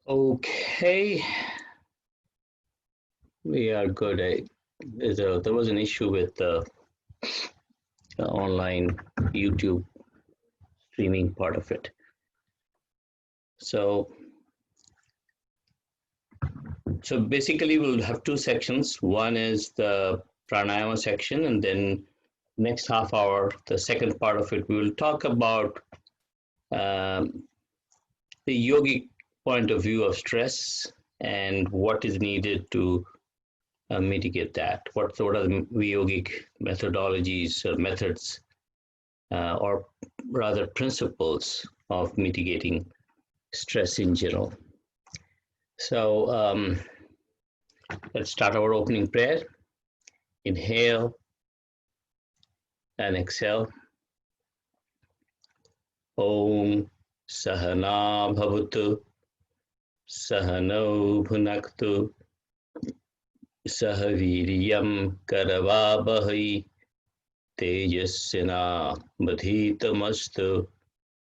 Okay, we are good. There was an issue with the online YouTube streaming part of it. So, so basically, we'll have two sections. One is the pranayama section, and then next half hour, the second part of it, we will talk about um, the yogic point of view of stress and what is needed to mitigate that. What are the yogic methodologies or methods, or rather principles of mitigating stress in general? So let's start our opening prayer. Inhale and exhale. Om Sahana Bhavatu Sahano Bhunaktu Sahaviriyam Karavabhai Tejasvina Madhitamastu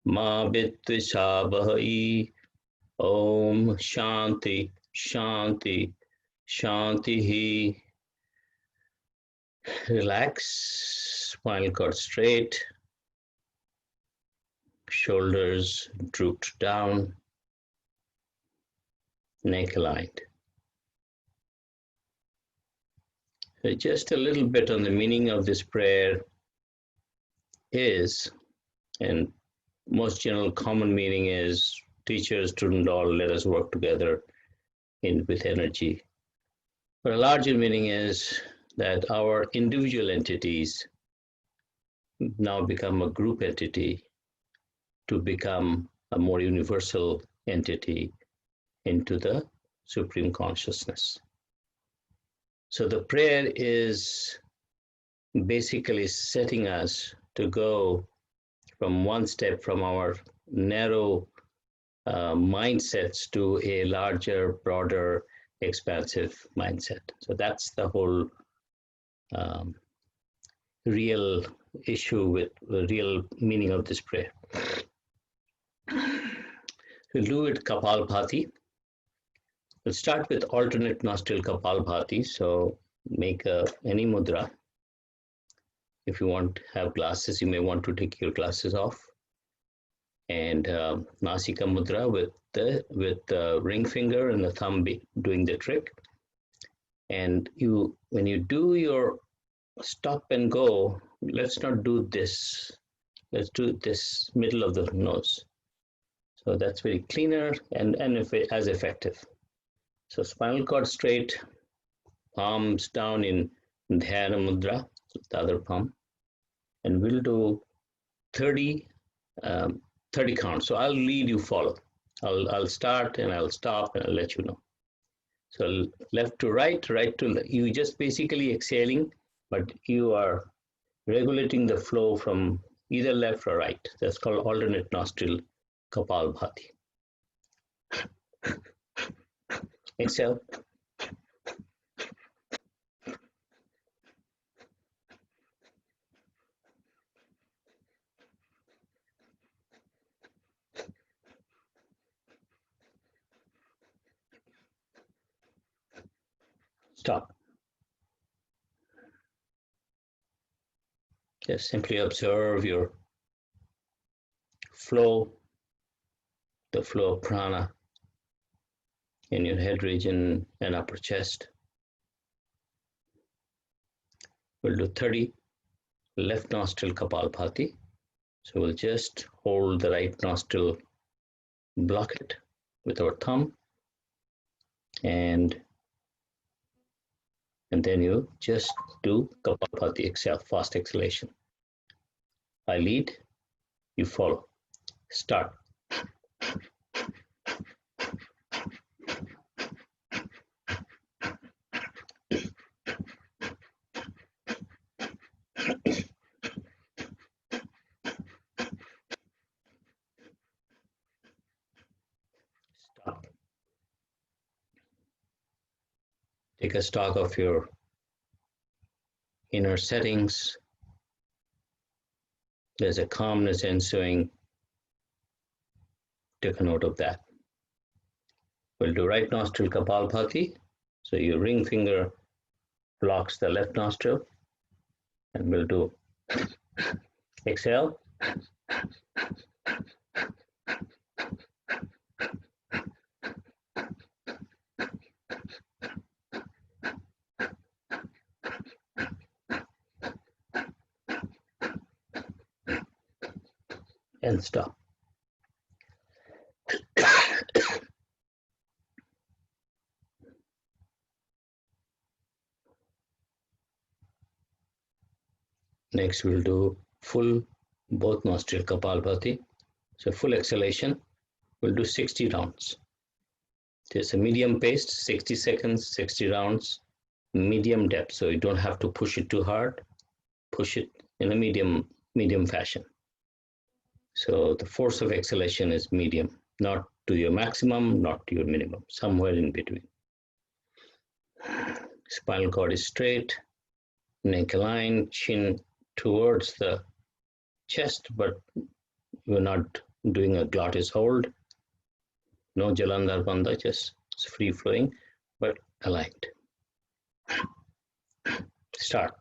Ma Vitvishabhai. Om Shanti Shanti Shanti. Relax, spinal cord straight, shoulders drooped down, neck aligned. So just a little bit on the meaning of this prayer is, and most general common meaning is, teacher, student, all let us work together with energy. But a larger meaning is that our individual entities now become a group entity to become a more universal entity into the Supreme Consciousness. So the prayer is basically setting us to go from one step from our narrow mindsets to a larger, broader, expansive mindset. So that's the whole real issue with the real meaning of this prayer. We'll do it Kapalbhati. We'll start with alternate nostril Kapalbhati. So make any mudra. If you want to have glasses, you may want to take your glasses off. And Nasika mudra with the ring finger and the thumb doing the trick. And when you do your stop and go, let's not do this. Let's do this middle of the nose. So that's very cleaner and as effective. So spinal cord straight, palms down in Dhyana Mudra, the other palm. And we'll do 30 counts. So I'll lead, you follow. I'll start and I'll stop and I'll let you know. So left to right, right to left. You just basically exhaling, but you are regulating the flow from either left or right. That's called alternate nostril Kapalbhati. Exhale. Stop. Just simply observe your flow, the flow of prana in your head region and upper chest. We'll do 30 left nostril Kapalbhati. So we'll just hold the right nostril, block it with our thumb, and then you just do Kapalbhati, exhale, fast exhalation. I lead, you follow. Start. Stop. Take a stock of your inner settings. There's a calmness ensuing. Take a note of that. We'll do right nostril Kapalbhati. So your ring finger blocks the left nostril, and we'll do exhale. And stop. Next, we'll do full both nostril Kapalbhati. So full exhalation, we'll do 60 rounds. There's a medium pace, 60 seconds, 60 rounds, medium depth. So you don't have to push it too hard, push it in a medium fashion. So the force of exhalation is medium, not to your maximum, not to your minimum, somewhere in between. Spinal cord is straight, neck aligned, chin towards the chest, but we're not doing a glottis hold. No Jalandhar Bandha, just free flowing, but aligned. Start.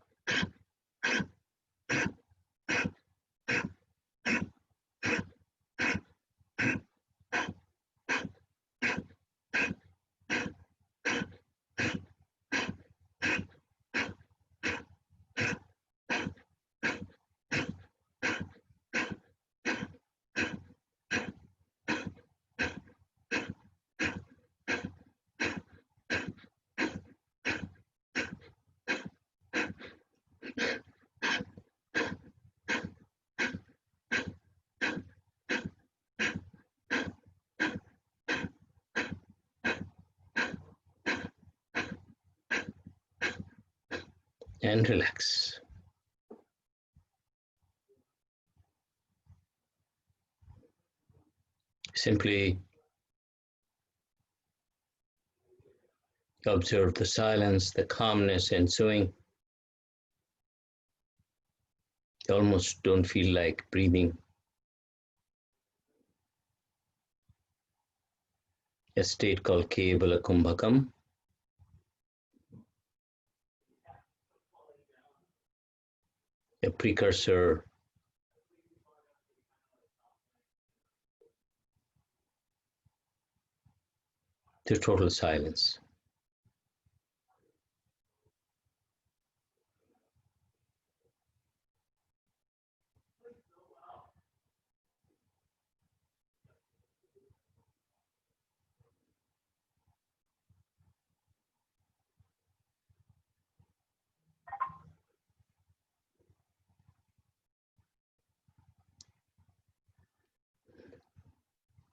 And relax. Simply observe the silence, the calmness ensuing. You almost don't feel like breathing. A state called Kevala Kumbhakam. A precursor to total silence.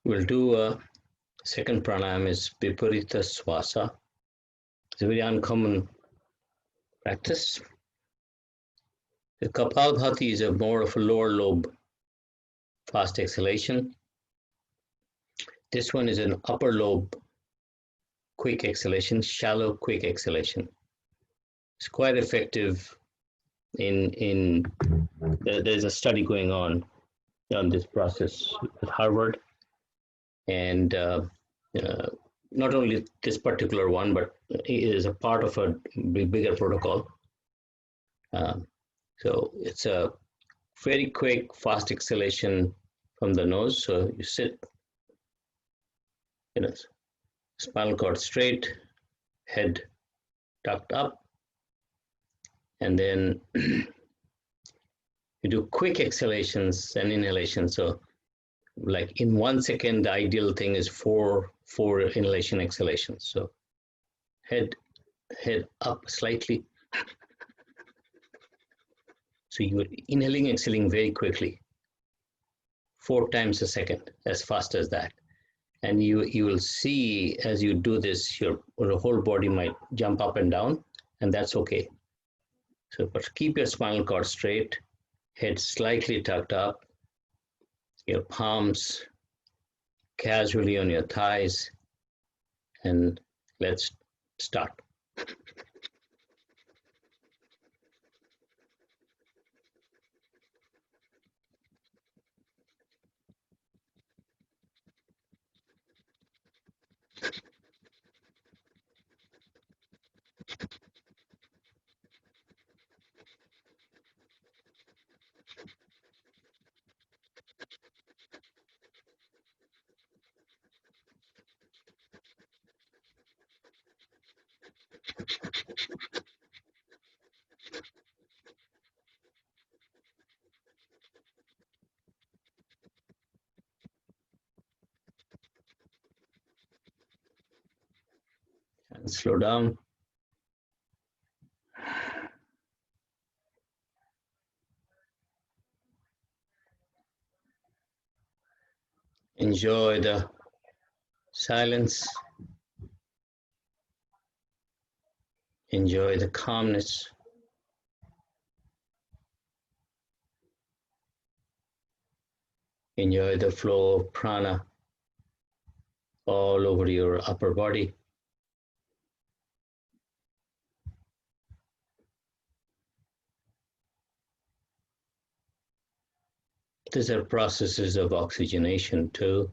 We'll do a second pranayama is Viparita Swasa. It's a very uncommon practice. The Kapalbhati is a more of a lower lobe fast exhalation. This one is an upper lobe quick exhalation, shallow quick exhalation. It's quite effective there's a study going on this process at Harvard, and not only this particular one, but it is a part of a bigger protocol. So it's a very quick, fast exhalation from the nose. So you sit, spinal cord straight, head tucked up, and then you do quick exhalations and inhalations. So like in 1 second, the ideal thing is four inhalation exhalations. So head up slightly. So you're inhaling, exhaling very quickly, 4 times a second, as fast as that. And you will see as you do this, your whole body might jump up and down, and that's okay. So, but keep your spinal cord straight, head slightly tucked up, your palms casually on your thighs, and let's start. And slow down. Enjoy the silence. Enjoy the calmness. Enjoy the flow of prana all over your upper body. These are processes of oxygenation too.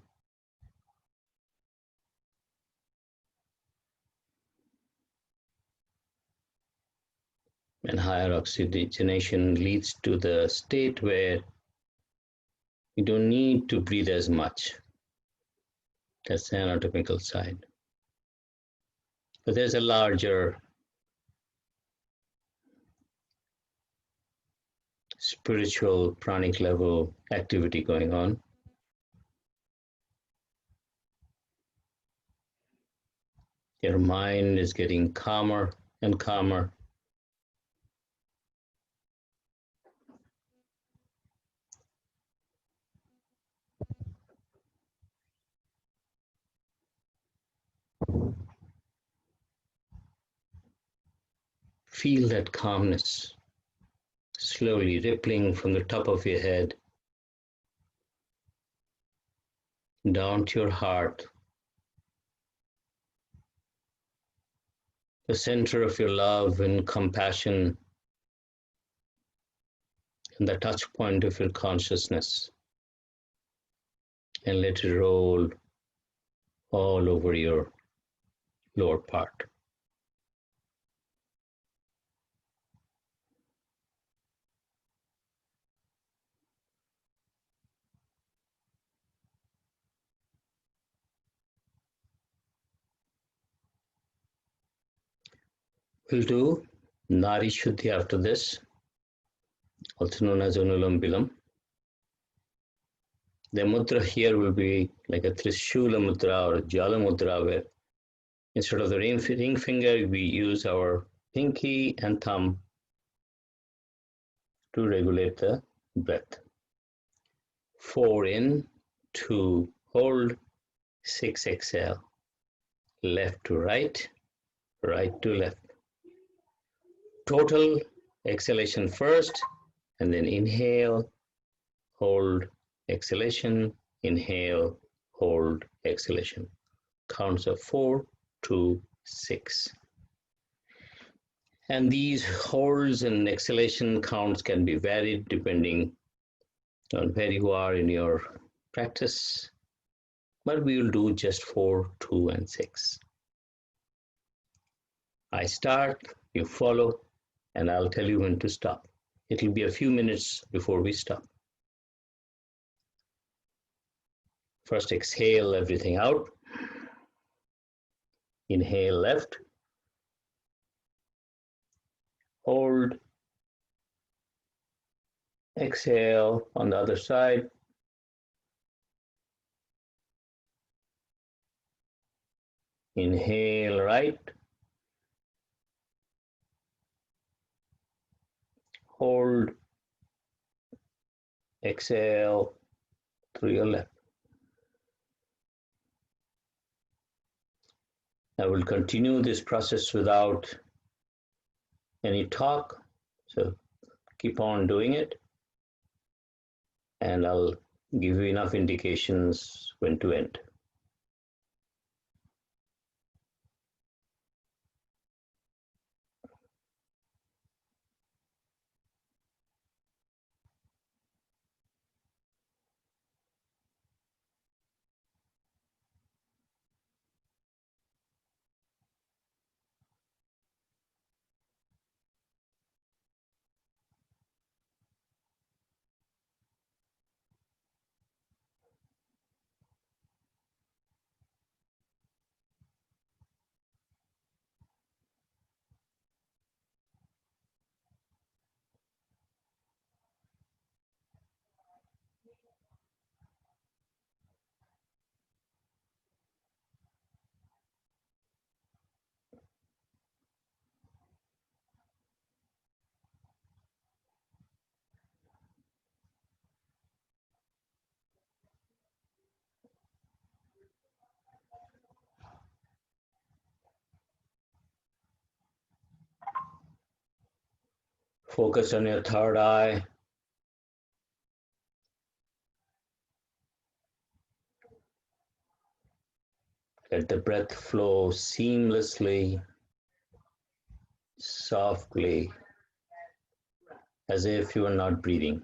And higher oxygenation leads to the state where you don't need to breathe as much. That's the anatomical side. But there's a larger spiritual pranic level activity going on. Your mind is getting calmer and calmer. Feel that calmness slowly rippling from the top of your head down to your heart, the center of your love and compassion, and the touch point of your consciousness, and let it roll all over your lower part. We'll do Nari Shuddhi after this, also known as Anulam Bilam. The mudra here will be like a Trishula mudra or a Jala mudra, where instead of the ring finger, we use our pinky and thumb to regulate the breath. 4 in, 2 hold, 6 exhale. Left to right, right to left. Total exhalation first, and then inhale, hold, exhalation, inhale, hold, exhalation. Counts of 4, 2, 6. And these holds and exhalation counts can be varied depending on where you are in your practice, but we will do just 4, 2, and 6. I start, you follow, and I'll tell you when to stop. It'll be a few minutes before we stop. First, exhale everything out. Inhale left. Hold. Exhale on the other side. Inhale right. Hold. Exhale through your left. I will continue this process without any talk, so keep on doing it, and I'll give you enough indications when to end. Focus on your third eye. Let the breath flow seamlessly, softly, as if you are not breathing.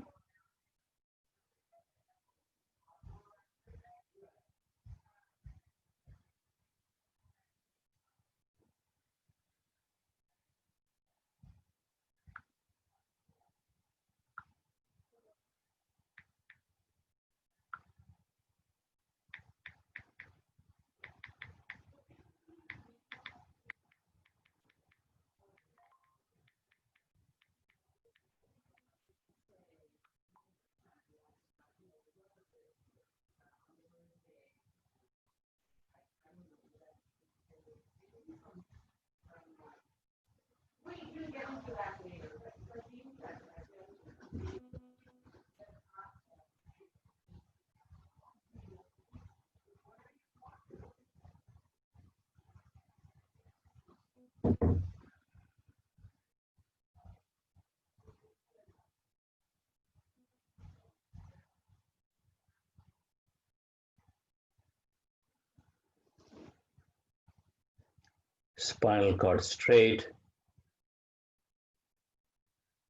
Spinal cord straight,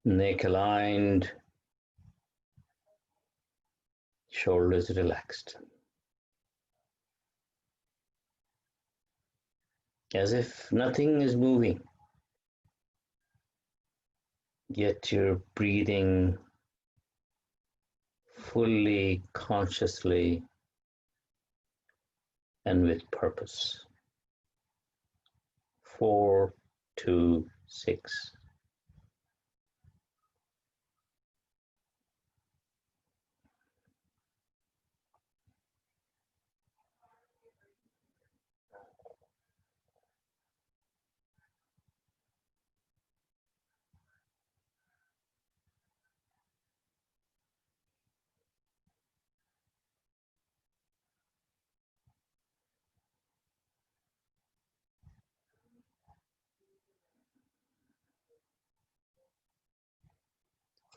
neck aligned, shoulders relaxed. As if nothing is moving, yet you're breathing fully, consciously, and with purpose. 4, 2, 6.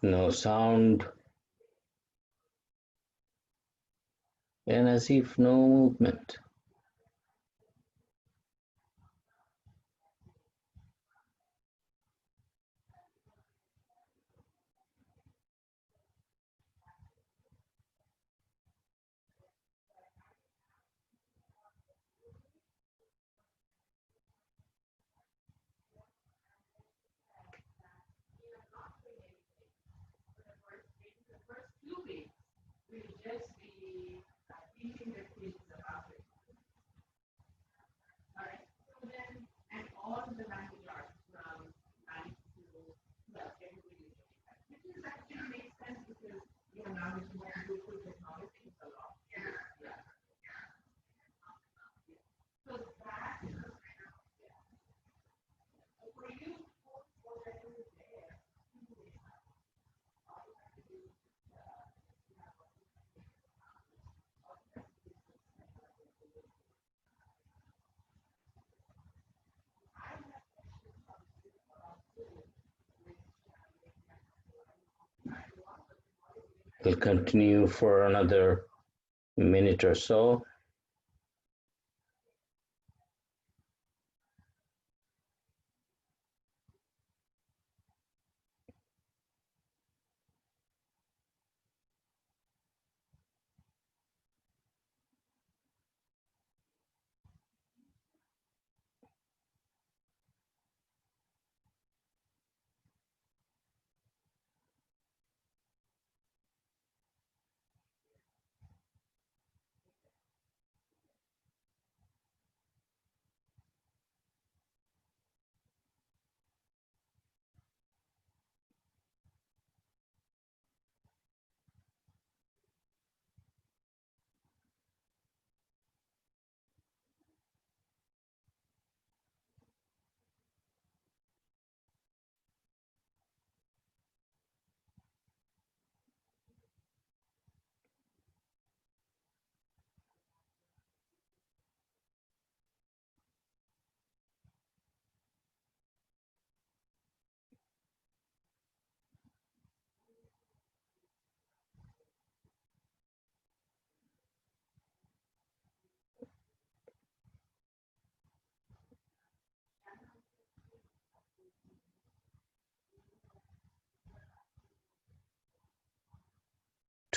No sound, and as if no movement. We'll continue for another minute or so.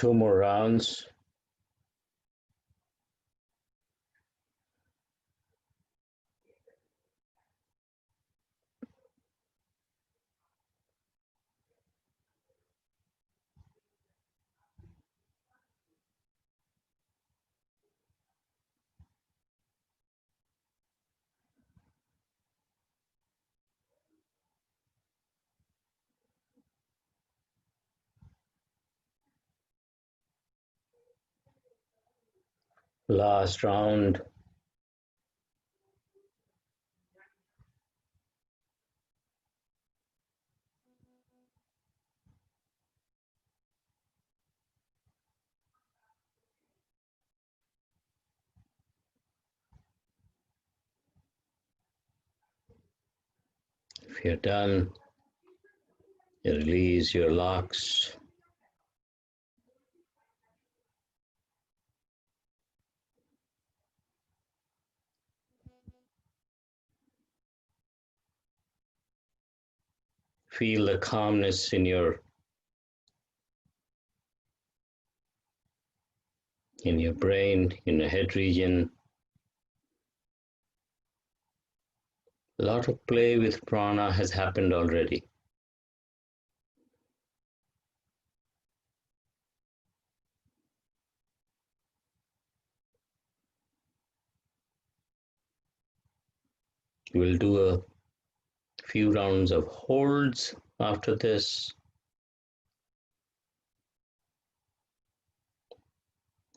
2 more rounds. Last round. If you're done, you release your locks. Feel the calmness in your brain, in your head region. A lot of play with prana has happened already. We'll do a few rounds of holds after this.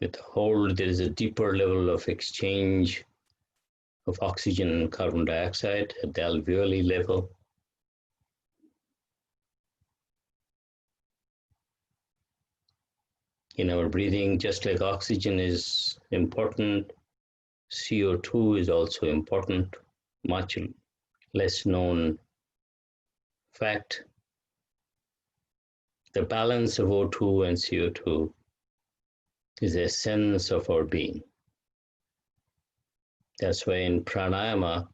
With hold, there is a deeper level of exchange of oxygen and carbon dioxide at the alveoli level. In our breathing, just like oxygen is important, CO2 is also important, much less known fact. The balance of O2 and CO2 is the essence of our being. That's why in pranayama,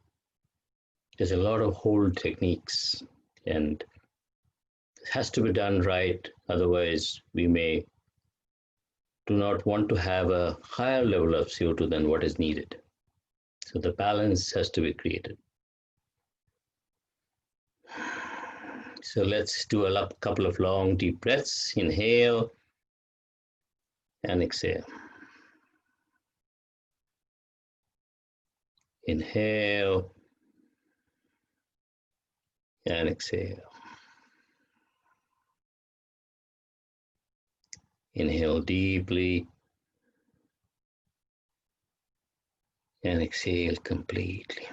there's a lot of hold techniques, and it has to be done right. Otherwise, we may do not want to have a higher level of CO2 than what is needed. So the balance has to be created. So let's do a couple of long, deep breaths. Inhale and exhale. Inhale and exhale. Inhale deeply and exhale completely.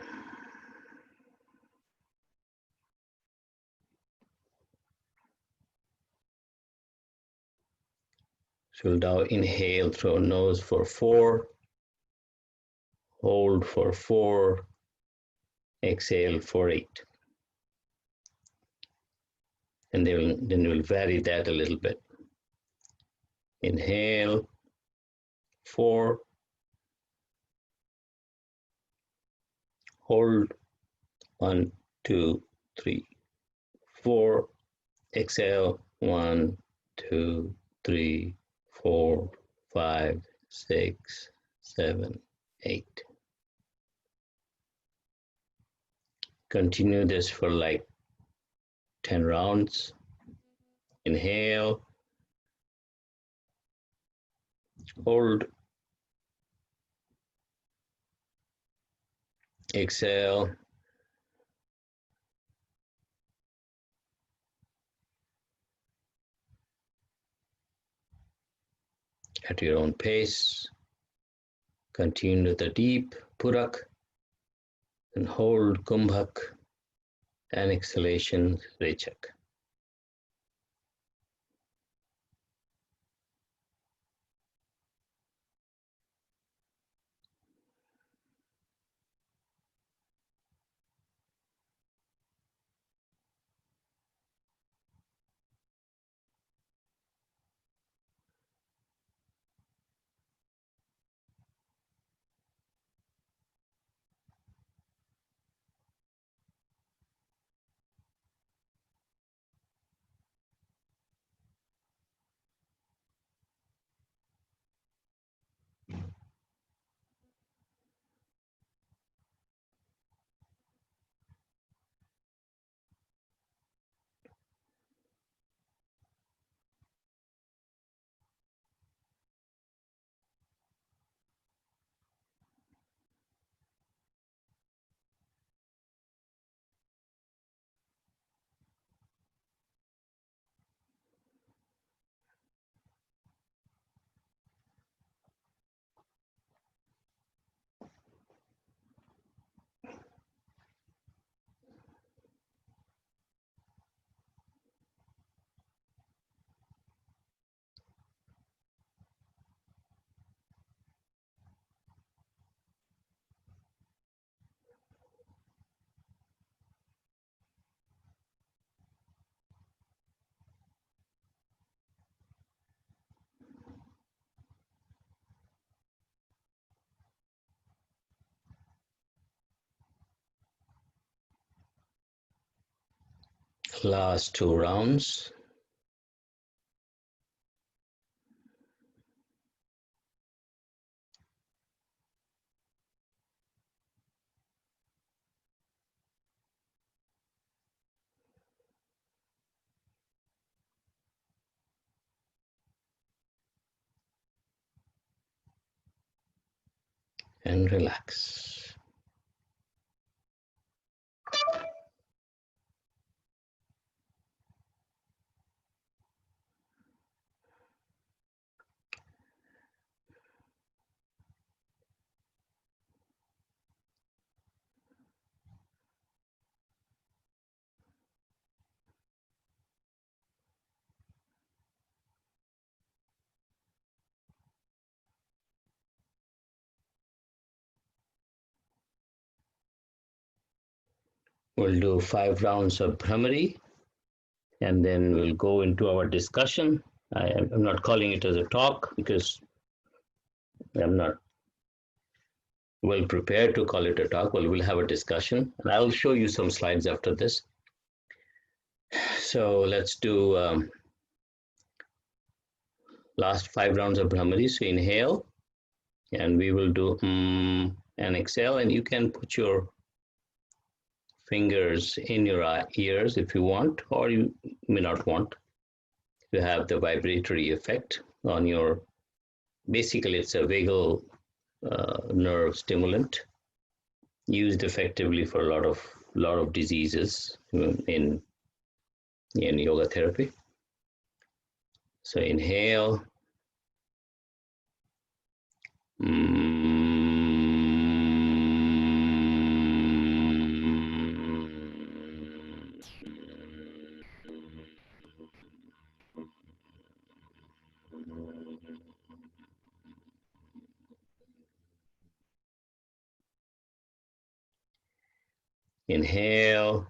So now inhale through nose for 4, hold for 4, exhale for 8. And then we'll vary that a little bit. Inhale, 4, hold, 1, 2, 3, 4, exhale, 1, 2, 3, 4, 5, 6, 7, 8. Continue this for like 10 rounds. Inhale, hold, exhale, at your own pace. Continue the deep purak and hold kumbhak and exhalation rechak. Last 2 rounds. And relax. We'll do 5 rounds of Brahmari, and then we'll go into our discussion. I'm not calling it as a talk because I'm not well prepared to call it a talk. Well, we'll have a discussion, and I'll show you some slides after this. So let's do last 5 rounds of Brahmari. So inhale, and we will do and exhale, and you can put your fingers in your ears if you want, or you may not want to have the vibratory effect on your, basically it's a vagal nerve stimulant used effectively for a lot of diseases in yoga therapy. So inhale. Inhale.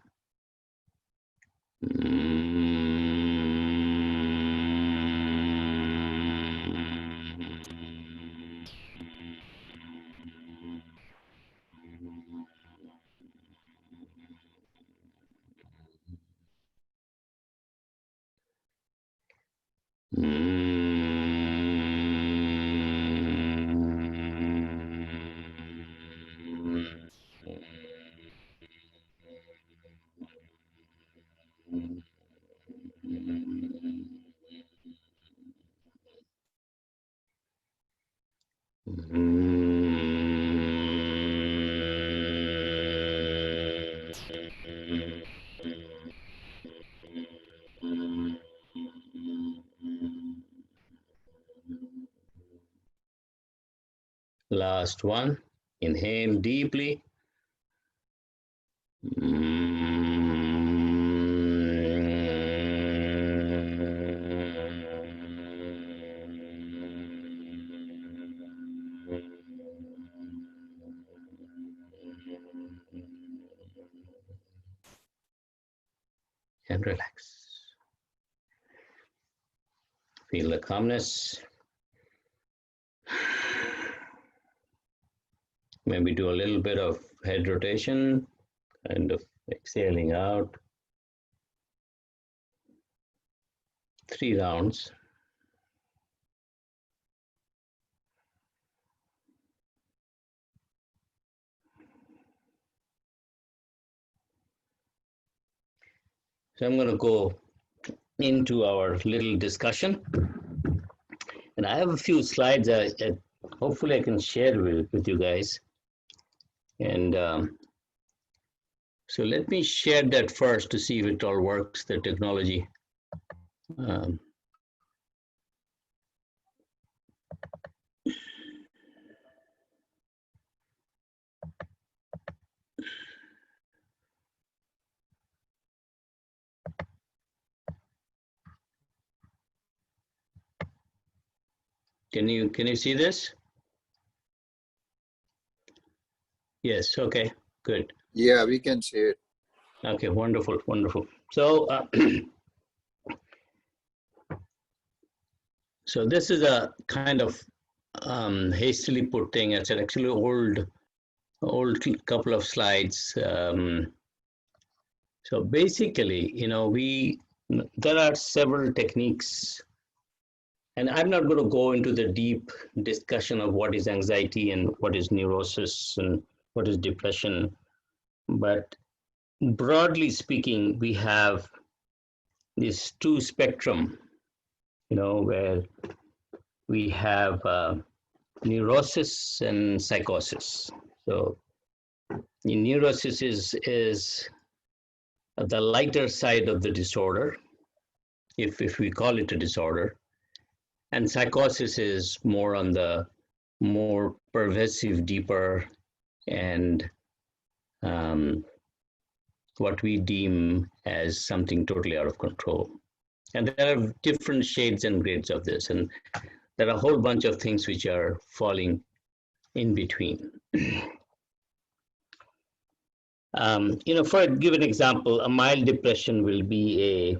Last one. Inhale deeply. And relax. Feel the calmness. Maybe do a little bit of head rotation, kind of exhaling out. 3 rounds. So I'm going to go into our little discussion. And I have a few slides hopefully I can share with you guys. And so let me share that first to see if it all works, the technology. Can you see this? Yes, okay, good. Yeah, we can see it. Okay, wonderful, wonderful. So, so this is a kind of hastily put thing. It's an actually old couple of slides. So basically, there are several techniques, and I'm not going to go into the deep discussion of what is anxiety and what is neurosis and what is depression. But broadly speaking, we have these two spectrum, where we have neurosis and psychosis. So neurosis is the lighter side of the disorder, if we call it a disorder, and psychosis is more on the more pervasive, deeper, and what we deem as something totally out of control. And there are different shades and grades of this, and there are a whole bunch of things which are falling in between. For a given example, a mild depression will be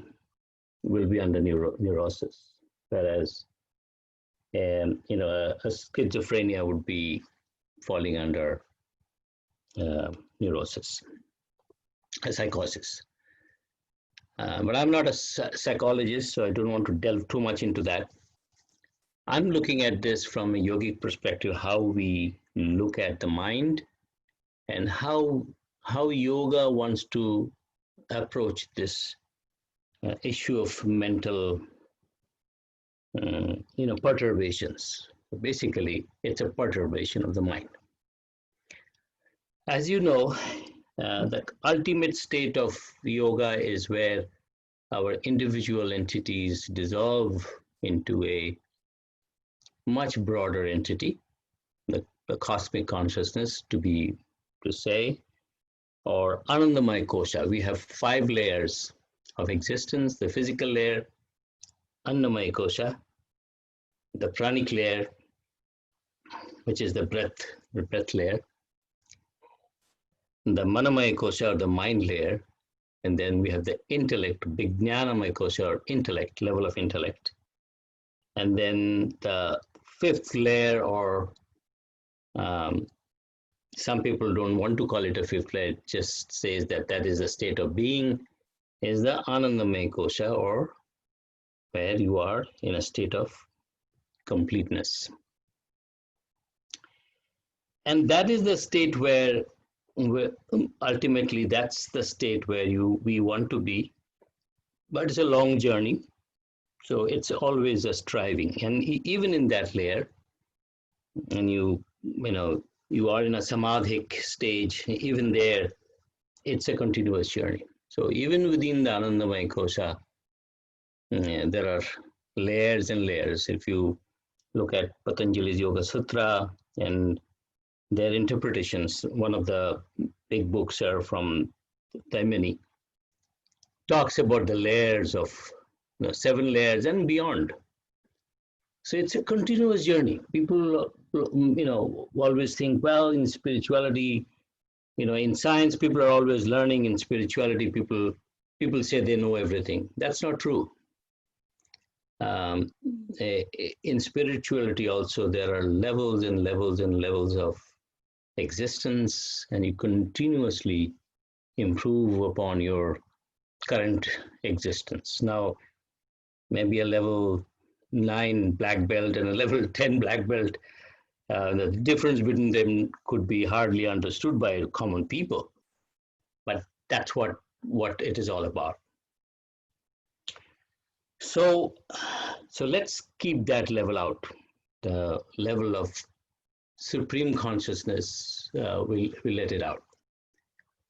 under neurosis, whereas a schizophrenia would be falling under neurosis, a psychosis. But I'm not a psychologist, so I don't want to delve too much into that. I'm looking at this from a yogic perspective, how we look at the mind and how yoga wants to approach this issue of mental perturbations. Basically, it's a perturbation of the mind. As you know, the ultimate state of yoga is where our individual entities dissolve into a much broader entity, the cosmic consciousness, to say, or Anandamaya Kosha. We have 5 layers of existence: the physical layer, Annamaya Kosha, the pranic layer, which is the breath layer, the Manamaya Kosha, or the mind layer, and then we have the intellect, Vijnanamaya Kosha, or intellect, level of intellect. And then the 5th layer, or some people don't want to call it a 5th layer, it just says that is a state of being, is the Anandamaya Kosha, or where you are in a state of completeness. And that is the state where ultimately that's the state where we want to be, but it's a long journey. So it's always a striving, and even in that layer, and you are in a samadhic stage, even there, it's a continuous journey. So even within the Anandamaya Kosha, there are layers and layers. If you look at Patanjali's Yoga Sutra and their interpretations, one of the big books are from Taimini, talks about the layers of 7 layers and beyond. So it's a continuous journey. People, always think, well, in spirituality, in science, people are always learning. In spirituality, people say they know everything. That's not true. In spirituality also, there are levels and levels and levels of existence, and you continuously improve upon your current existence. Now, maybe a level 9 black belt and a level 10 black belt, the difference between them could be hardly understood by common people, but that's what it is all about. So let's keep that level out, the level of supreme consciousness. We'll let it out.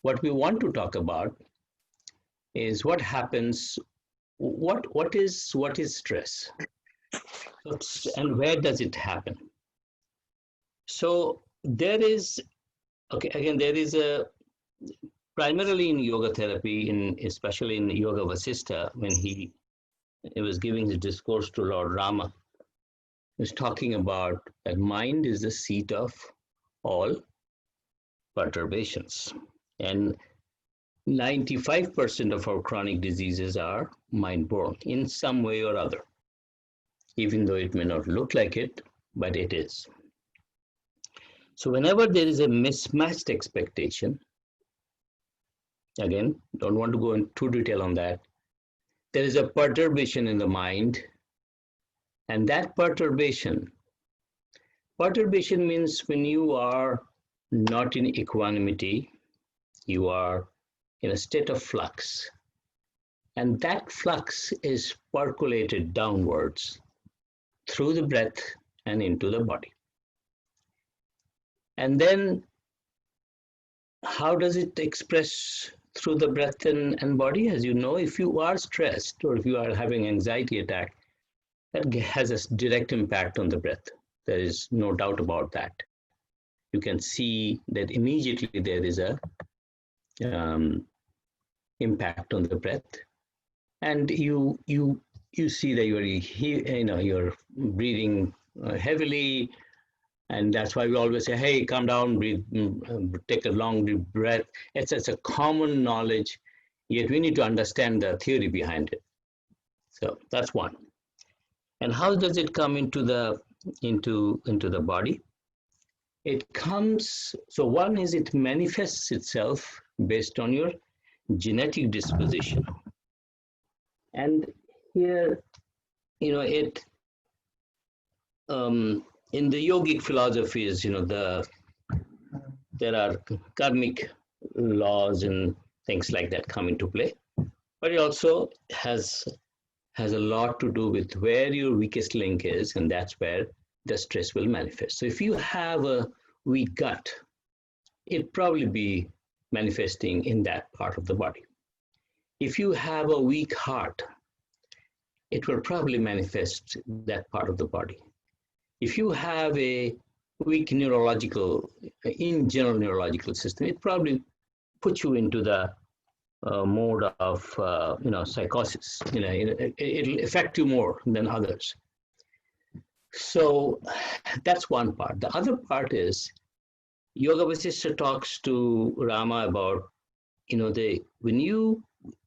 What we want to talk about is what happens. What is stress, and where does it happen? So there is a primarily in yoga therapy, especially in Yoga Vasistha, when he was giving his discourse to Lord Rama, he was talking about that mind is the seat of all perturbations, and 95% of our chronic diseases are mind-borne in some way or other, even though it may not look like it, but it is. So whenever there is a mismatched expectation, again, don't want to go into too detail on that. There is a perturbation in the mind, and that perturbation means when you are not in equanimity, you are in a state of flux, and that flux is percolated downwards through the breath and into the body. And then how does it express through the breath and body? As you know, if you are stressed or if you are having anxiety attack, that has a direct impact on the breath. There is no doubt about that. You can see that immediately there is a impact on the breath, and you see that you're breathing heavily, and that's why we always say, hey, calm down, breathe, take a long deep breath. It's a common knowledge, yet we need to understand the theory behind it. So that's one. And how does it come into the body? It comes, so one is it manifests itself based on your genetic disposition. And here, it in the yogic philosophies, there are karmic laws and things like that come into play, but it also has a lot to do with where your weakest link is, and that's where the stress will manifest. So if you have a weak gut, it'll probably be manifesting in that part of the body. If you have a weak heart, it will probably manifest that part of the body. If you have a weak neurological, in general neurological system, it probably puts you into the mode of psychosis. It'll affect you more than others. So that's one part. The other part is Yoga Vasishtha talks to Rama about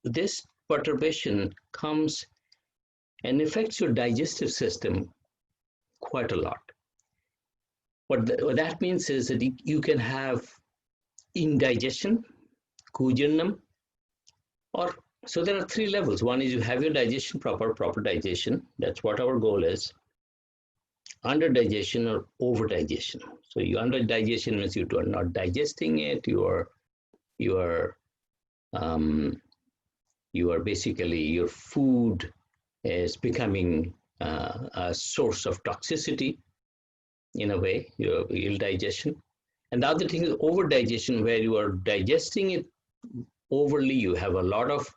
this perturbation comes and affects your digestive system quite a lot. What that means is that you can have indigestion, kujirnam, or so there are three levels. One is you have your digestion proper digestion. That's what our goal is. Under digestion or over digestion. So you under digestion means you are not digesting it. You are basically, your food is becoming a source of toxicity in a way, your ill digestion. And the other thing is over digestion, where you are digesting it overly. You have a lot of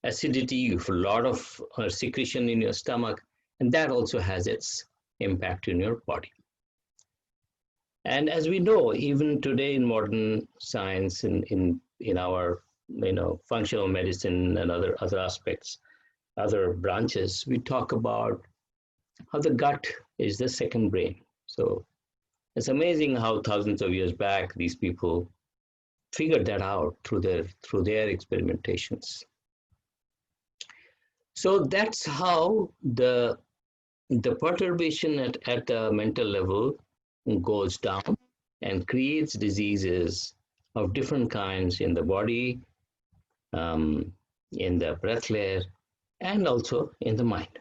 acidity, you have a lot of secretion in your stomach, and that also has its impact in your body. And as we know, even today in modern science, in our functional medicine and other aspects, other branches, we talk about how the gut is the second brain. So it's amazing how thousands of years back these people figured that out through their experimentations. So that's how the perturbation at the mental level goes down and creates diseases of different kinds in the body, in the breath layer, and also in the mind.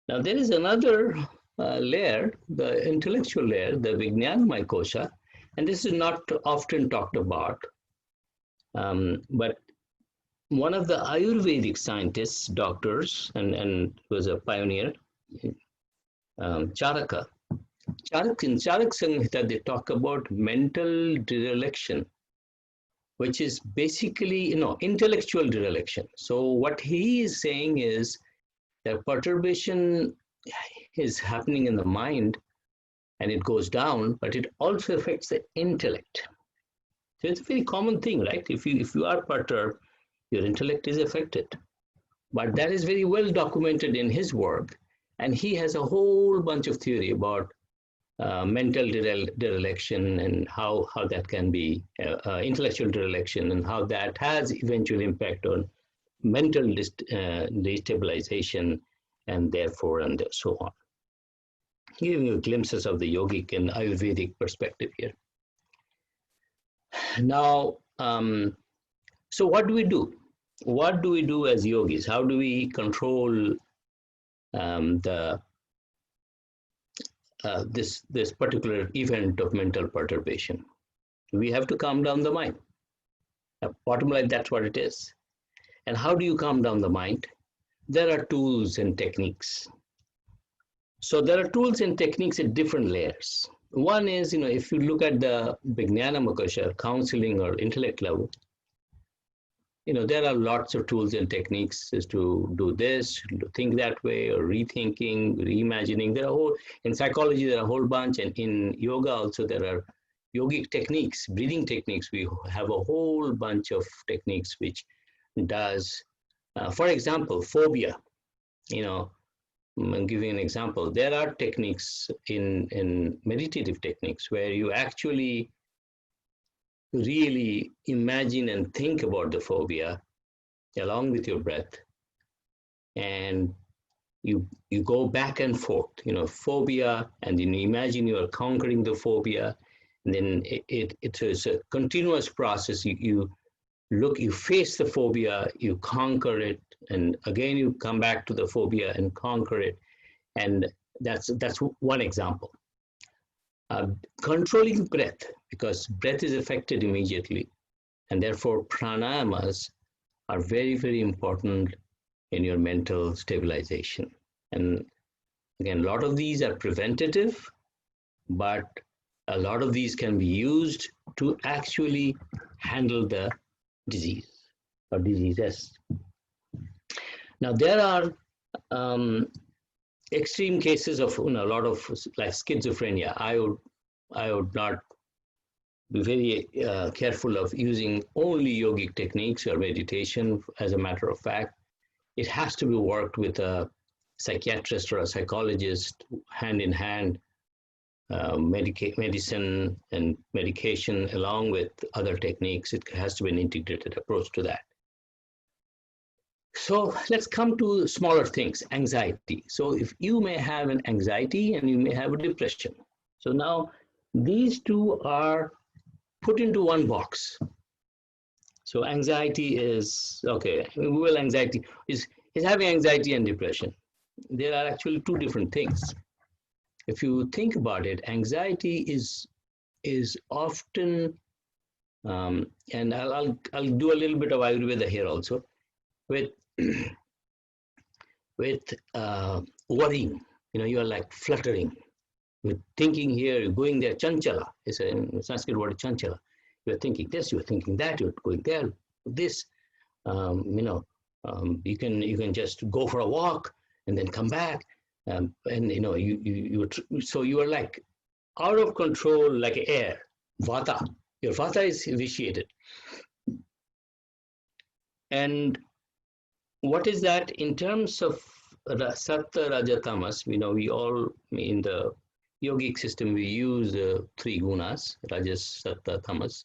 Now there is another layer, the intellectual layer, the Vijnanamaya Kosha, and this is not often talked about, but one of the Ayurvedic scientists, doctors, and was a pioneer, Charaka. In Charak Samhita, they talk about mental dereliction, which is basically, intellectual dereliction. So what he is saying is that perturbation is happening in the mind and it goes down, but it also affects the intellect. So it's a very common thing, right? If you are perturbed, your intellect is affected. But that is very well documented in his work. And he has a whole bunch of theory about mental dereliction and how that can be intellectual dereliction, and how that has eventual impact on mental destabilization, and therefore, and so on. Giving you glimpses of the yogic and Ayurvedic perspective here. Now, So what do we do? What do we do as yogis? How do we control the this particular event of mental perturbation? We have to calm down the mind. Bottom line, that's what it is. And how do you calm down the mind? There are tools and techniques. So there are tools and techniques at different layers. One is, if you look at the Vijnana Makasha, counseling or intellect level, there are lots of tools and techniques as to do this, to think that way, or rethinking, reimagining. In psychology, there are a whole bunch, and in yoga also there are yogic techniques, breathing techniques. We have a whole bunch of techniques which does, for example, phobia. I'm giving an example. There are techniques in meditative techniques where you actually really imagine and think about the phobia along with your breath, and you go back and forth, phobia, and then you imagine you are conquering the phobia, and then it is a continuous process. You face the phobia, you conquer it, and again you come back to the phobia and conquer it, and that's one example. Controlling breath, because breath is affected immediately, and therefore pranayamas are very, very important in your mental stabilization. And again, a lot of these are preventative, but a lot of these can be used to actually handle the disease or diseases. Now, there are extreme cases of a lot of like schizophrenia. I would not be very careful of using only yogic techniques or meditation. As a matter of fact, it has to be worked with a psychiatrist or a psychologist hand in hand, medicine and medication along with other techniques. It has to be an integrated approach to that. So let's come to smaller things, anxiety. So if you may have an anxiety and you may have a depression. So now these two are put into one box. So anxiety is, okay, anxiety is having anxiety and depression. There are actually two different things. If you think about it, anxiety is often, and I'll do a little bit of Ayurveda here also, with worrying. You are like fluttering, with thinking here, you're going there, chanchala. It's a Sanskrit word, chanchala. You're thinking this, you're thinking that, you're going there, this. You can just go for a walk and then come back, and so you are like out of control, like air, vata. Your vata is vitiated. And what is that in terms of sattva, raja, tamas? We all in the yogic system we use three gunas, rajas, sattva, tamas,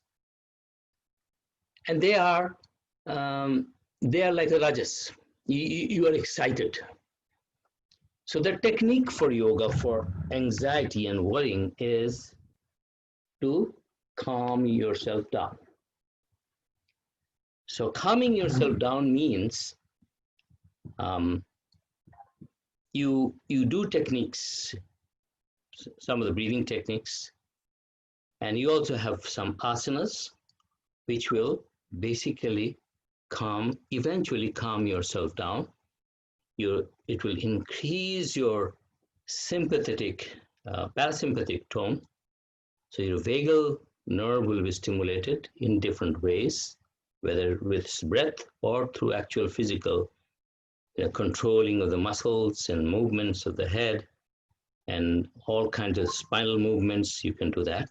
and they are like a rajas. You are excited. So the technique for yoga for anxiety and worrying is to calm yourself down. So calming yourself down means you do techniques, some of the breathing techniques, and you also have some asanas, which will basically eventually calm yourself down. It will increase your sympathetic, parasympathetic tone. So your vagal nerve will be stimulated in different ways, whether with breath or through actual physical controlling of the muscles and movements of the head and all kinds of spinal movements. You can do that.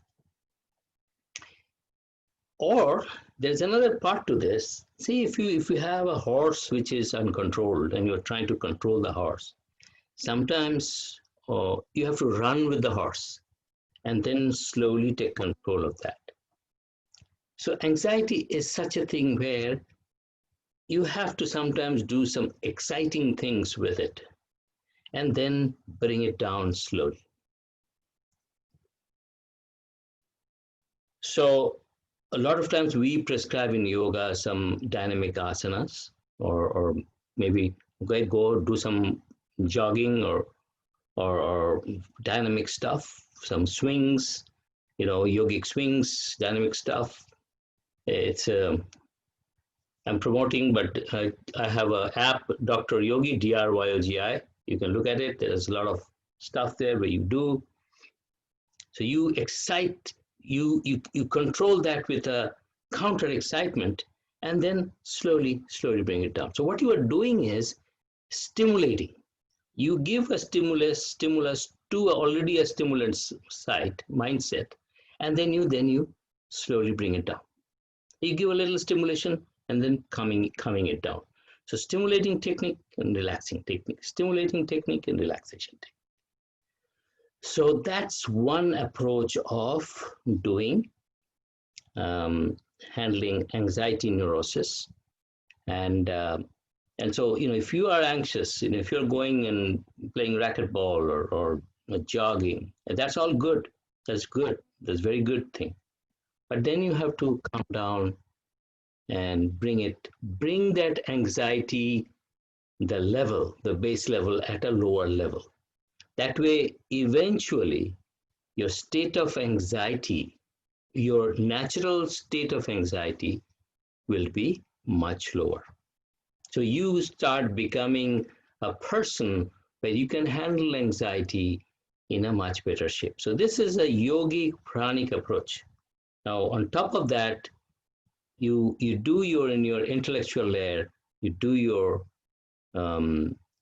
Or there's another part to this. See, if you have a horse which is uncontrolled and you're trying to control the horse, sometimes you have to run with the horse and then slowly take control of that. So anxiety is such a thing where you have to sometimes do some exciting things with it and then bring it down slowly. So a lot of times we prescribe in yoga some dynamic asanas, or maybe okay, go do some jogging or dynamic stuff, some swings, yogic swings, dynamic stuff. It's I'm promoting, but I have an app, Dr. Yogi, DRYOGI. You can look at it. There's a lot of stuff there where you do. So you excite, you control that with a counter excitement, and then slowly bring it down. So what you are doing is stimulating. You give a stimulus to already a stimulant site mindset, and then you slowly bring it down. You give a little stimulation and then coming it down. So stimulating technique and relaxing technique, stimulating technique and relaxation technique. So that's one approach of doing handling anxiety neurosis. And so, if you are anxious, if you're going and playing racquetball or jogging, that's all good. That's good. That's a very good thing. But then you have to calm down and bring that anxiety, the base level at a lower level. That way, eventually, your state of anxiety, your natural state of anxiety will be much lower. So you start becoming a person where you can handle anxiety in a much better shape. So this is a yogic pranic approach. Now, on top of that, you do in your intellectual layer, you do your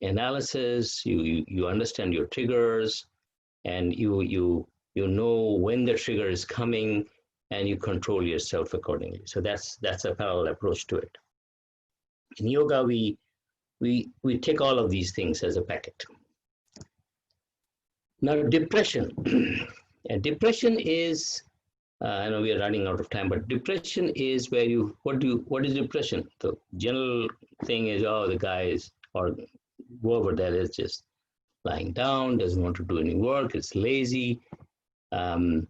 analysis, you understand your triggers, and you know when the trigger is coming, and you control yourself accordingly. So that's a parallel approach to it. In yoga, we take all of these things as a packet. Now, depression. And depression is, I know we are running out of time, but depression is where what is depression? The general thing is, the guy is, or whoever that is, just lying down, doesn't want to do any work, is lazy. And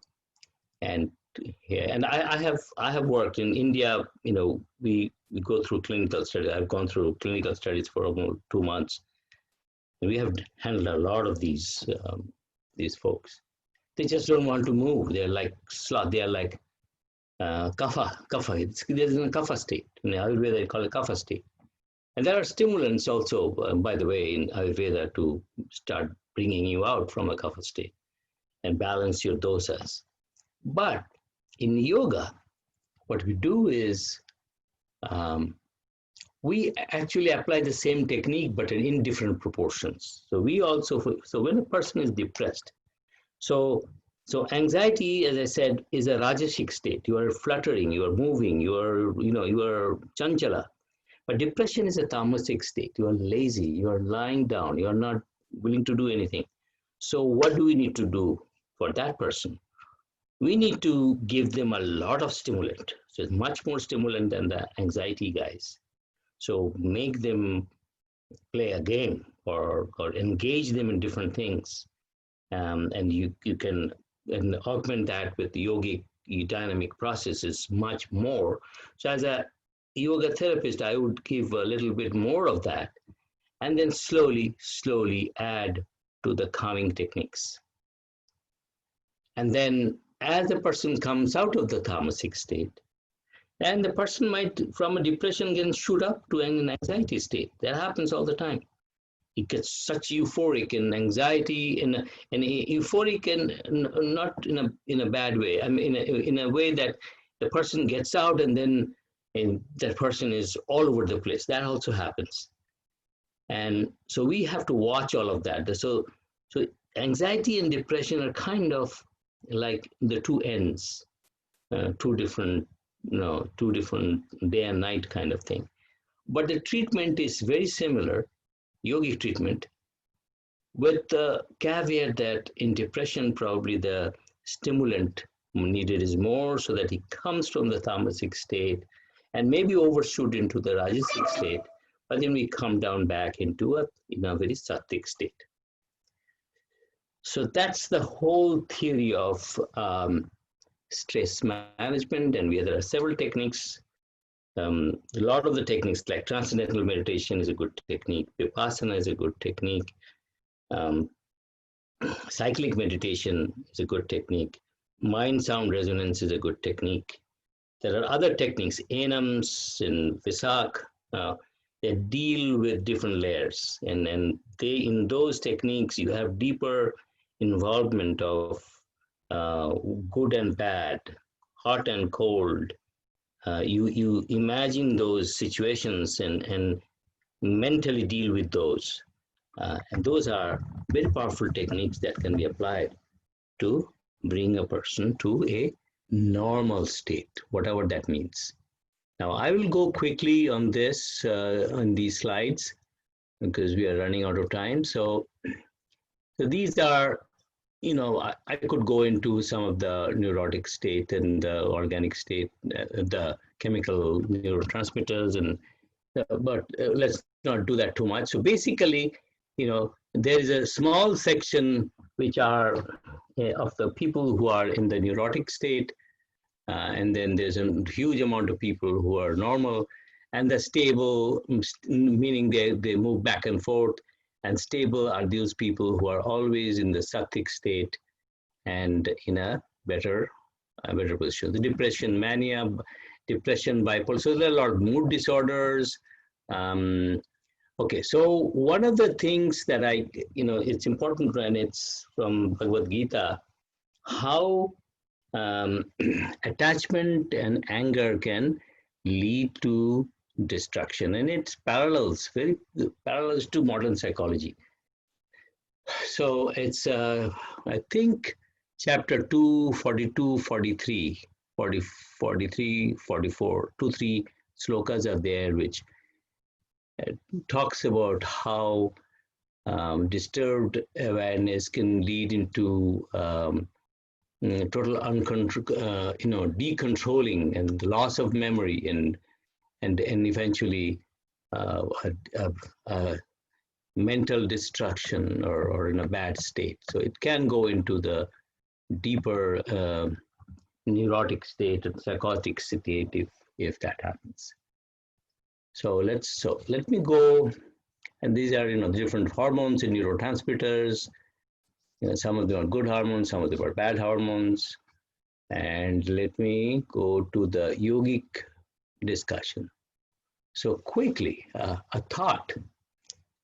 I have worked in India, we go through clinical studies. I've gone through clinical studies for almost 2 months. And we have handled a lot of these folks. They just don't want to move. They're like sloth. They are like kapha. There's a kapha state. In Ayurveda, they call it kapha state. And there are stimulants also, by the way, in Ayurveda to start bringing you out from a kapha state and balance your dosas. But in yoga, what we do is we actually apply the same technique, but in different proportions. So when a person is depressed, so anxiety, as I said, is a rajasic state. You are fluttering, you are moving, you are chanchala. But depression is a tamasic state. You are lazy, you are lying down, you are not willing to do anything. So what do we need to do for that person? We need to give them a lot of stimulant. So it's much more stimulant than the anxiety guys. So make them play a game or engage them in different things. And you can augment that with the yogic dynamic processes much more. So as a yoga therapist, I would give a little bit more of that, and then slowly add to the calming techniques. And then as the person comes out of the tamasic state, and the person might, from a depression, can shoot up to an anxiety state. That happens all the time. It gets such euphoric and anxiety, and euphoric and not in a bad way. I mean, in a way that the person gets out and then that person is all over the place. That also happens. And so we have to watch all of that. So anxiety and depression are kind of like the two ends, two different day and night kind of thing. But the treatment is very similar, yogic treatment, with the caveat that in depression, probably the stimulant needed is more so that he comes from the tamasic state and maybe overshoot into the rajasic state, but then we come down back into a very sattvic state. So that's the whole theory of stress management, and there are several techniques. A lot of the techniques like transcendental meditation is a good technique, vipassana is a good technique, um, cyclic meditation is a good technique, mind sound resonance is a good technique. There are other techniques, enams and visak, that deal with different layers, and they, in those techniques you have deeper involvement of uh, good and bad, hot and cold. You imagine those situations and mentally deal with those. And those are very powerful techniques that can be applied to bring a person to a normal state, whatever that means. Now, I will go quickly on this, on these slides, because we are running out of time. So these are, I could go into some of the neurotic state and the organic state, the chemical neurotransmitters, but let's not do that too much. So basically, there is a small section which are of the people who are in the neurotic state, and then there's a huge amount of people who are normal, and the stable, meaning they move back and forth, and stable are those people who are always in the sattvic state and in a better position. The depression, mania, depression, bipolar. So there are a lot of mood disorders. Okay, so one of the things that it's important, and it's from Bhagavad Gita, how attachment and anger can lead to destruction, and it's very parallels to modern psychology. So it's I think chapter 2, 42, 43, 40, 43, 44, 2, 3 slokas are there, which talks about how disturbed awareness can lead into total decontrolling and loss of memory, and eventually mental destruction, or in a bad state. So it can go into the deeper neurotic state and psychotic state if that happens. So let me go, and these are different hormones and neurotransmitters. Some of them are good hormones, some of them are bad hormones. And let me go to the yogic discussion. So quickly, a thought.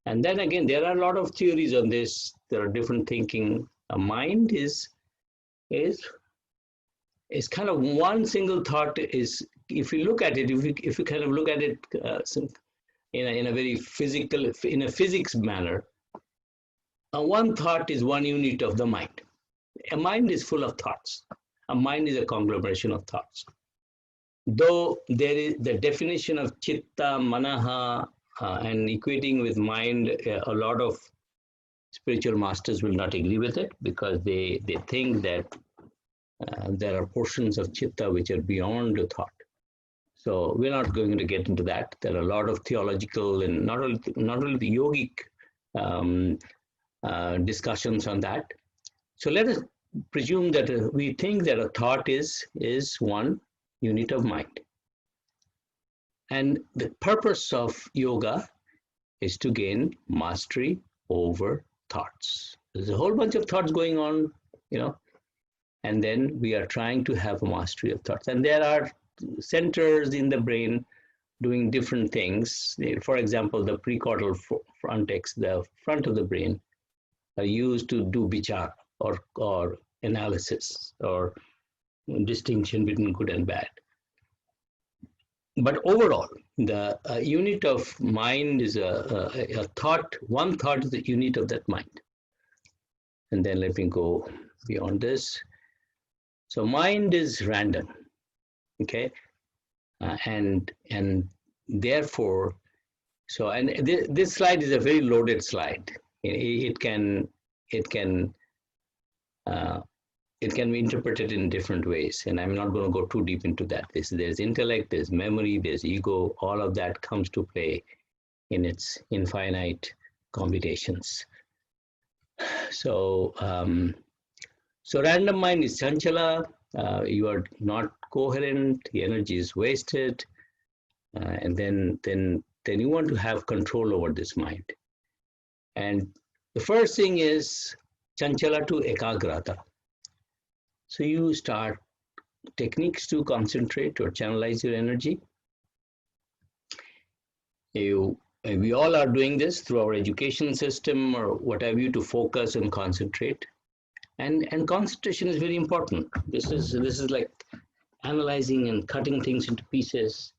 And then again, there are a lot of theories on this. There are different thinking. A mind is kind of one single thought. Is, if you look at it, if you kind of look at it in a very physical, in a physics manner, one thought is one unit of the mind. A mind is full of thoughts. A mind is a conglomeration of thoughts. Though there is the definition of chitta, manaha, and equating with mind, a lot of spiritual masters will not agree with it, because they think that there are portions of chitta which are beyond the thought. So we're not going to get into that. There are a lot of theological and not only the yogic discussions on that. So let us presume that we think that a thought is one unit of mind. And the purpose of yoga is to gain mastery over thoughts. There's a whole bunch of thoughts going on, and then we are trying to have a mastery of thoughts. And there are centers in the brain doing different things. For example, the precaudal frontex, the front of the brain, are used to do vichara, or analysis, or distinction between good and bad. But overall, the unit of mind is a thought. One thought is the unit of that mind. And then let me go beyond this. So mind is random, okay, and therefore, so, and this slide is a very loaded slide. It can be interpreted in different ways, and I'm not going to go too deep into that. There's intellect, there's memory, there's ego. All of that comes to play in its infinite combinations. So, so random mind is chanchala, you are not coherent, the energy is wasted, and then you want to have control over this mind. And the first thing is chanchala to ekagrata. So you start techniques to concentrate or channelize your energy. We all are doing this through our education system or what have you, to focus and concentrate. And concentration is very important. This is like analyzing and cutting things into pieces,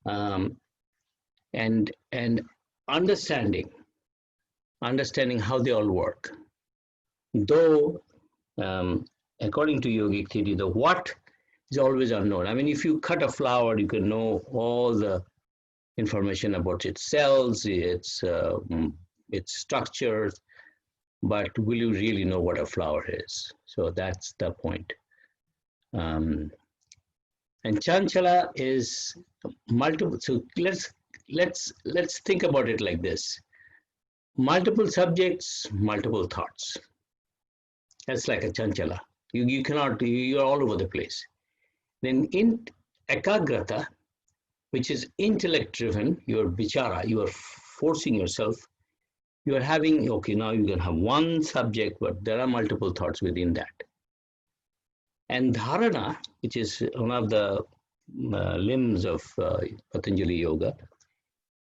and understanding how they all work. Though, according to yogic theory, the what is always unknown. I mean, if you cut a flower, you can know all the information about its cells, its structures, but will you really know what a flower is? So that's the point. And chanchala is multiple. So let's think about it like this: multiple subjects, multiple thoughts. That's like a chanchala. You cannot. You're all over the place. Then in ekagrata, which is intellect-driven, your vichara, you are forcing yourself. You are having, okay, now you can have one subject, but there are multiple thoughts within that. And dharana, which is one of the limbs of Patanjali Yoga,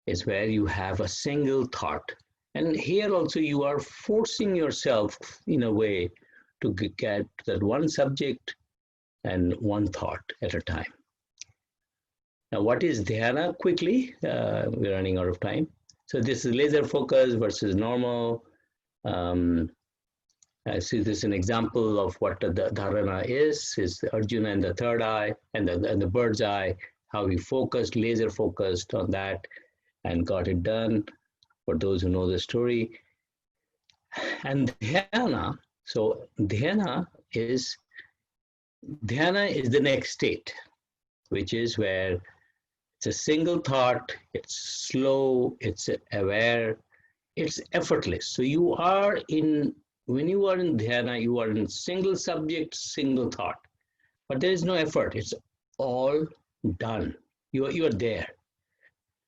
is where you have a single thought. And here also you are forcing yourself in a way to get that one subject and one thought at a time. Now, what is dhyana? Quickly, we're running out of time. So this is laser focus versus normal. I see this is an example of what the dharana is Arjuna and the third eye and the bird's eye, how he focused, laser focused on that and got it done, for those who know the story. And dhyana, so dhyana is the next state, which is where it's a single thought, it's slow, it's aware, it's effortless. So when you are in dhyana, you are in single subject, single thought, but there is no effort. It's all done. You are there.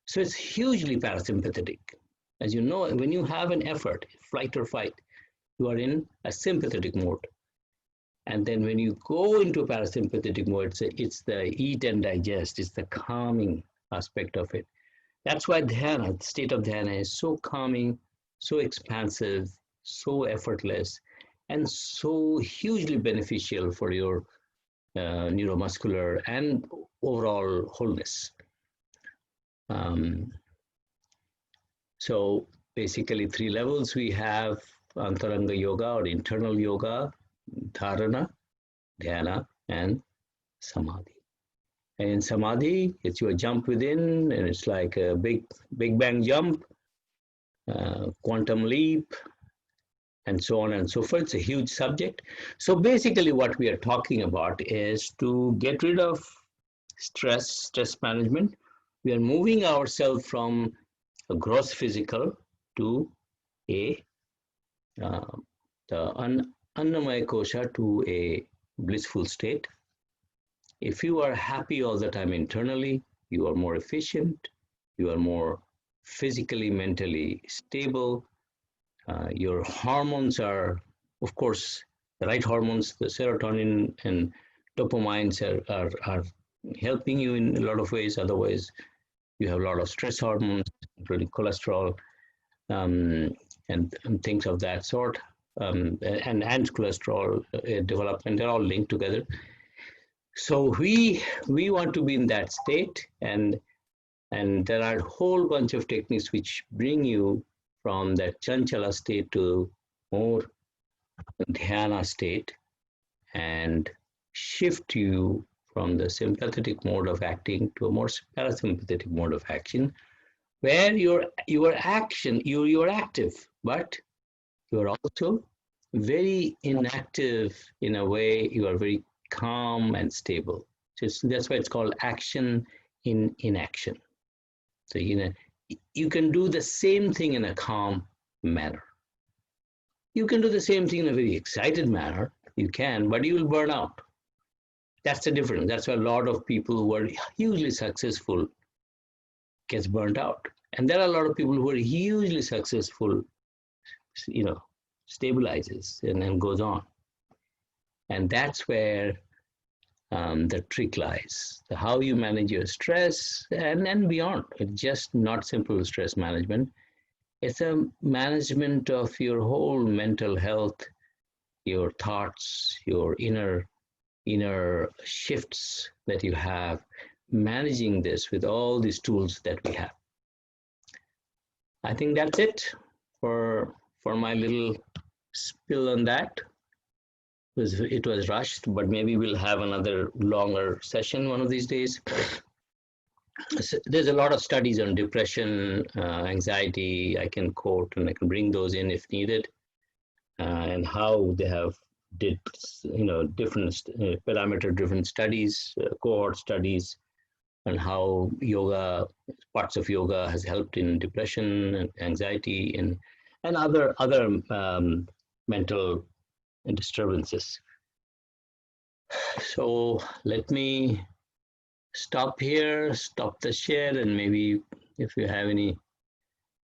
So it's hugely parasympathetic. As you know, when you have an effort, flight or fight, you are in a sympathetic mode. And then when you go into parasympathetic mode, it's the eat and digest, it's the calming aspect of it. That's why dhyana, the state of dhyana, is so calming, so expansive, so effortless, and so hugely beneficial for your neuromuscular and overall wholeness. So basically 3 levels we have: antaranga yoga or internal yoga, dharana, dhyana, and samadhi. And in samadhi, it's your jump within, and it's like a big bang jump, quantum leap, and so on and so forth. It's a huge subject. So basically what we are talking about is to get rid of stress management. We are moving ourselves from a gross physical to the Annamaya Kosha, to a blissful state. If you are happy all the time internally, you are more efficient, you are more physically, mentally stable. Your hormones are, of course, the right hormones, the serotonin and dopamines are helping you in a lot of ways. Otherwise, you have a lot of stress hormones, including cholesterol and things of that sort. And cholesterol development, they're all linked together. So we want to be in that state, and there are a whole bunch of techniques which bring you from that chanchala state to more dhyana state and shift you from the sympathetic mode of acting to a more parasympathetic mode of action, where you're active, but you're also very inactive. In a way, you are very calm and stable. That's why it's called action in inaction. So you can do the same thing in a calm manner. You can do the same thing in a very excited manner. You can, but you will burn out. That's the difference. That's why a lot of people who are hugely successful gets burnt out. And there are a lot of people who are hugely successful, stabilizes and then goes on. And that's where the trick lies. How you manage your stress and beyond. It's just not simple stress management. It's a management of your whole mental health, your thoughts, your inner shifts that you have, managing this with all these tools that we have. I think that's it for my little spill on that. It was rushed, but maybe we'll have another longer session one of these days. There's a lot of studies on depression, anxiety. I can quote and I can bring those in if needed, and how they have did different parameter-driven studies, cohort studies, and how yoga, parts of yoga, has helped in depression and anxiety and other mental disturbances. So let me stop here, stop the share, and maybe if you have any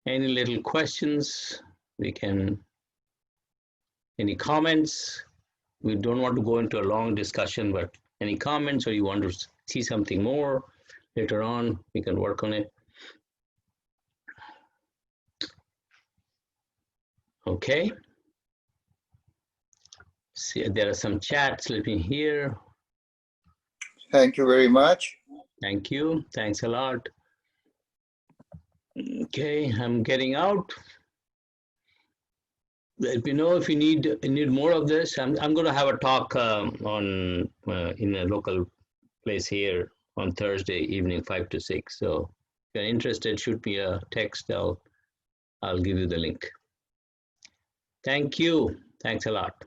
little questions, we can, any comments. We don't want to go into a long discussion, but any comments, or you want to see something more later on, we can work on it. Okay. See, there are some chats. Let me hear. Thank you very much. Thank you. Thanks a lot. Okay, I'm getting out. Let me know if you need more of this. I'm going to have a talk on in a local place here on Thursday evening, 5 to 6. So if you're interested, shoot me a text. I'll give you the link. Thank you. Thanks a lot.